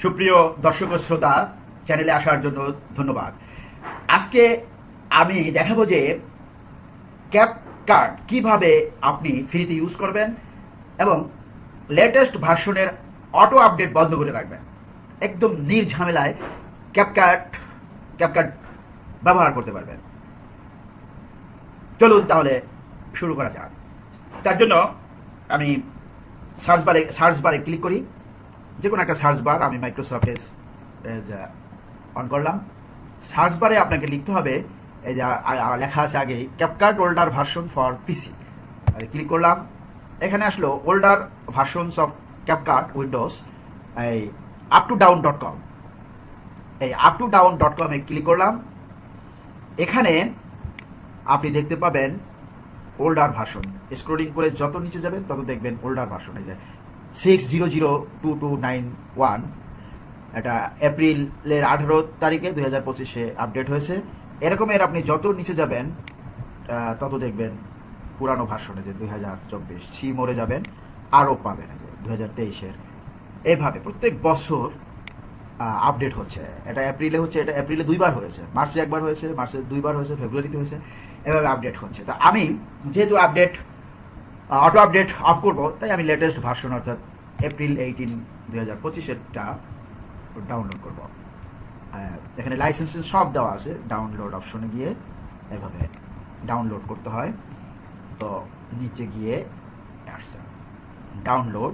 সুপ্রিয় দর্শক ও শ্রোতা, চ্যানেলে আসার জন্য ধন্যবাদ। আজকে আমি দেখাবো যে ক্যাপকাট কিভাবে আপনি ফ্রিতে ইউজ করবেন এবং লেটেস্ট ভার্সনের অটো আপডেট বন্ধ করে রাখবেন। একদম নির্ঝামেলায় ক্যাপকাট ব্যবহার করতে পারবেন। চলুন তাহলে শুরু করা যাক। তার জন্য আমি সার্চ বারে ক্লিক করি। যে কোনো একটা সার্চ বার, আমি মাইক্রোসফট এজ অন করলাম। সার্চ বারে আপনাকে লিখতে হবে, এই যে লেখা আছে আগেই, CapCut older version for PC. Click করলাম, এখানে আসলো older versions of CapCut Windows এই uptodown.com। এই uptodown.com এ ক্লিক করলাম। এখানে আপনি দেখতে পাবেন ওল্ডার ভার্সন। স্ক্রলিং করে যত নিচে যাবেন তত দেখবেন ওল্ডার ভার্সন। এই যে 6002291, এটা এপ্রিলের 18 তারিখে 2025-এ আপডেট হয়েছে। এরকমের আপনি যত নিচে যাবেন তত দেখবেন পুরানো ভার্সনে, যে 2024 মরে যাবেন, আরও পাবেন 2023-এর। এভাবে প্রত্যেক বছর আপডেট হচ্ছে। এটা এপ্রিলে হচ্ছে, এটা এপ্রিলে দুইবার হয়েছে, মার্চে একবার হয়েছে, মার্চে দুইবার হয়েছে, ফেব্রুয়ারিতে হয়েছে। এভাবে আপডেট হচ্ছে। তা আমি যেহেতু অটো আপডেট অফ করবো, তাই আমি লেটেস্ট ভার্সন অর্থাৎ এপ্রিল 18, 2025-এরটা ডাউনলোড করব। এখানে লাইসেন্স সব দেওয়া আছে। ডাউনলোড অপশনে গিয়ে এভাবে ডাউনলোড করতে হয়। তো নিচে গিয়ে আসছে ডাউনলোড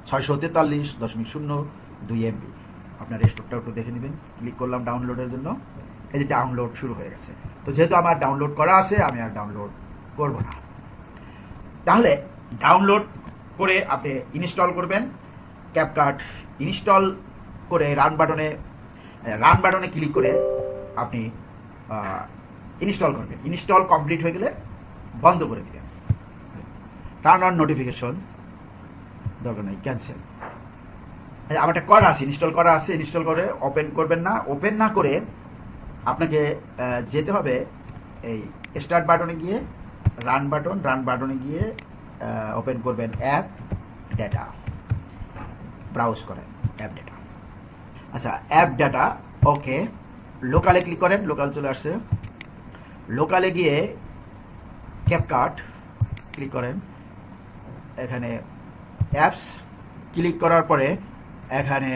643.02 MB। আপনার স্টোরটা একটু দেখে নেবেন। ক্লিক করলাম ডাউনলোডের জন্য। এই যে ডাউনলোড শুরু হয়ে গেছে। তো যেহেতু আমার ডাউনলোড করা আছে, আমি আর ডাউনলোড করব না। তাহলে ডাউনলোড করে আপনি ইনস্টল করবেন। ক্যাপকাট ইনস্টল করে রান বাটনে ক্লিক করে আপনি ইনস্টল করবেন। ইনস্টল কমপ্লিট হয়ে গেলে বন্ধ করে দিবেন। টার্ন অন নোটিফিকেশন, দরকার নেই, ক্যান্সেল। আমারটা করা আছে, ইনস্টল করা আছে। ইনস্টল করে ওপেন করবেন না। ওপেন না করে আপনাকে যেতে হবে এই স্টার্ট বাটনে গিয়ে রান বাটনে গিয়ে ওপেন করবেন অ্যাপ ডেটা। ব্রাউজ করেন অ্যাপ ডেটা। আচ্ছা, অ্যাপ ডেটা, ওকে। লোকালে ক্লিক করেন, লোকাল চলে আসছে। লোকালে গিয়ে ক্যাপকাট ক্লিক করেন। এখানে অ্যাপস ক্লিক করার পরে এখানে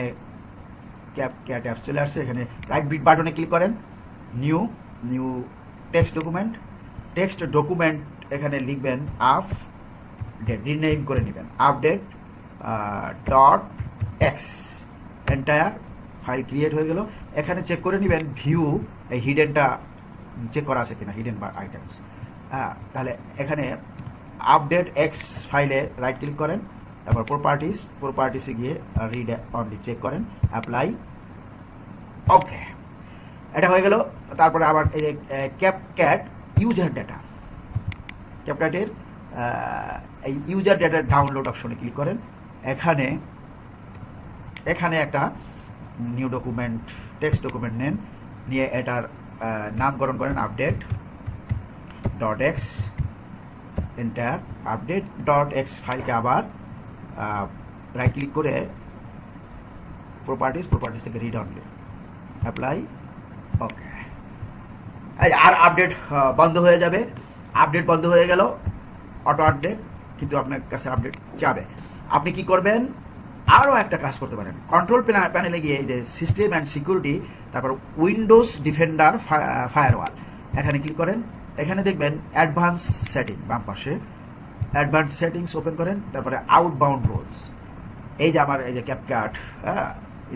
ক্যাপকাট অ্যাপস চলে আসছে। এখানে রাইট বাটনে ক্লিক করেন, নিউ টেক্সট ডকুমেন্ট এখানে লিখবেন আপডেট, রিনেম করে নেবেন update .x। Entire file create হয়ে গেল। এখানে চেক করে নেবেন ভিউ, এই হিডেনটা চেক করা আছে কিনা, হিডেন বা আইটেমস। তাহলে এখানে আপডেট এক্স ফাইলে রাইট ক্লিক করেন, তারপর প্রপার্টিসে গিয়ে রিড অনলি চেক করেন, অ্যাপ্লাই, ওকে। এটা হয়ে গেল। তারপরে আবার এই যে ক্যাপকাট ইউজার ডেটা, ক্যাপকাটের এই ইউজার ডেটার ডাউনলোড অপশনে ক্লিক করেন। এখানে একটা নিউ ডকুমেন্ট, টেক্সট ডকুমেন্ট নেন, নিয়ে এটার নামকরণ করেন update .x। Enter. Update .x ফাইলকে আবার রাইট ক্লিক করে প্রপার্টিস থেকে রিড অনলি, অ্যাপ্লাই, ওকে। আর আপডেট বন্ধ হয়ে যাবে। আপডেট বন্ধ হয়ে গেল, অটো আপডেট, কিন্তু আপনার কাছে আপডেট যাবে। আপনি কি করবেন, আরও একটা কাজ করতে পারেন। কন্ট্রোল প্যানেলে গিয়ে যে সিস্টেম অ্যান্ড সিকিউরিটি, তারপর উইন্ডোজ ডিফেন্ডার ফায়ারওয়াল, এখানে ক্লিক করেন। এখানে দেখবেন অ্যাডভান্স সেটিং, বাম পাশে অ্যাডভান্স সেটিংস ওপেন করেন। তারপরে আউটবাউন্ড রুলস, এই যে আমার এই যে ক্যাপকাট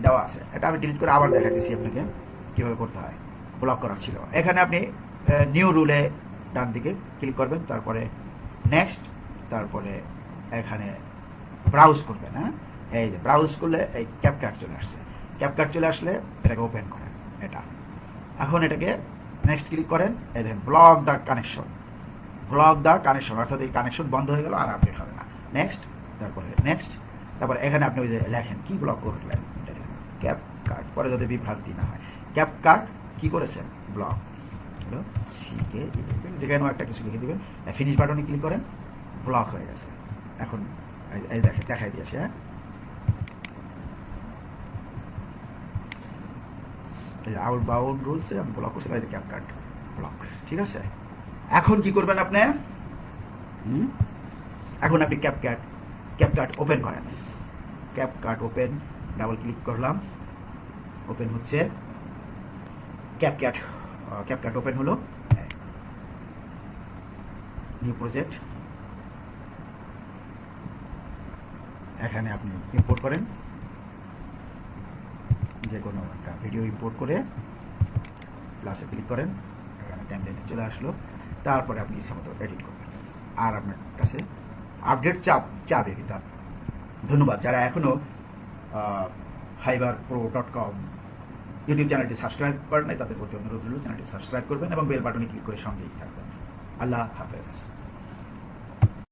দেওয়া আছে, এটা আমি ডিলিট করে আবার দেখাতেছি আপনাকে কীভাবে করতে হয়। ব্লক করা ছিল। এখানে আপনি নিউ রুলে ডান দিকে ক্লিক করবেন, তারপরে নেক্সট, তারপরে এখানে ব্রাউজ করবেন। এই যে ব্রাউজ করলে এই ক্যাপকাট চলে আসছে। ক্যাপকাট চলে আসলে এটাকে ওপেন করেন। এখন এটাকে নেক্সট ক্লিক করেন। এই দেখেন ব্লক দ্য কানেকশন, অর্থাৎ এই কানেকশন বন্ধ হয়ে গেল, আর আপডেট হবে না। নেক্সট, তারপরে এখানে আপনি ওই যে লেখেন কি ব্লক করলেন, ক্যাপকাট, পরে যাতে বিভ্রান্তি না হয়। ক্যাপকাট কি করেছেন, ব্লক যেখানে একটা কিছু লিখে দিবেন, ফিনিশ বাটনে ক্লিক করেন, ব্লক হয়ে গেছে। এখন এই দেখাই দিয়েছে। আউট বাউন্ড রুলসে আমি ব্লক করছিলাম, এই ক্যাপকাট ব্লক। ঠিক আছে, এখন কি করবেন আপনি? এখন আপনি ক্যাপকাট ওপেন করেন। ক্যাপকাট ওপেন, ডাবল ক্লিক করলাম, ওপেন হচ্ছে। ক্যাপকাট ওপেন হলো। নিউ প্রজেক্ট, এখানে আপনি ইম্পোর্ট করেন, যে কোনো একটা ভিডিও ইম্পোর্ট করে প্লাসে ক্লিক করেন, এখানে টাইমলাইনে চলে আসলো। তারপরে আপনি ইচ্ছা মতো এডিট করবেন, আর আপনার কাছে আপডেট চাবে কিন্তু। ধন্যবাদ যারা এখনও fiverrpro.com ইউটিউব চ্যানেলটি সাবস্ক্রাইব করেন নাই, তাদের প্রতি অনুরোধ রইল চ্যানেলটি সাবস্ক্রাইব করবেন এবং বেল বাটনে ক্লিক করে সঙ্গেই থাকবেন। আল্লাহ হাফেজ।